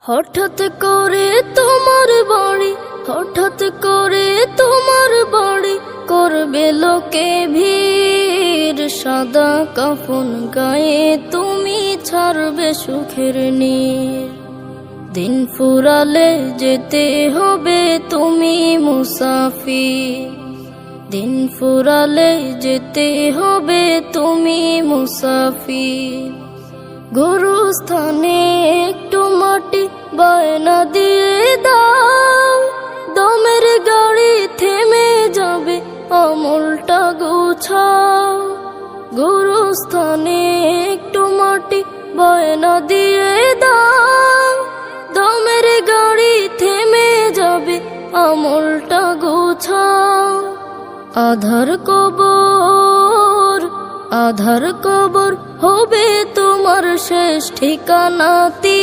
হঠাৎ করে তোমার বাড়ি, হঠাৎ করে তোমার বাড়ি, করবে লোকে ভিড়। সাদা কাফন গায়ে তুমি ছাড়বে সুখের নীড়। দিন ফুরালে যেতে হবে তুমি মুসাফির, দিন ফুরালে যেতে হবে তুমি মুসাফির। গুরুস্থানে একটু মাটি বায়না দিয়ে দাও, দমের গাড়ি থেমে যাবে আমলটা গুছাও। গুরুস্থানে একটু মাটি বায়না দিয়ে দাও, দমের গাড়ি থেমে যাবে আমলটা গুছাও। আধার কবর, আধার কবর হবে তোমার শেষ ঠিকানাতে।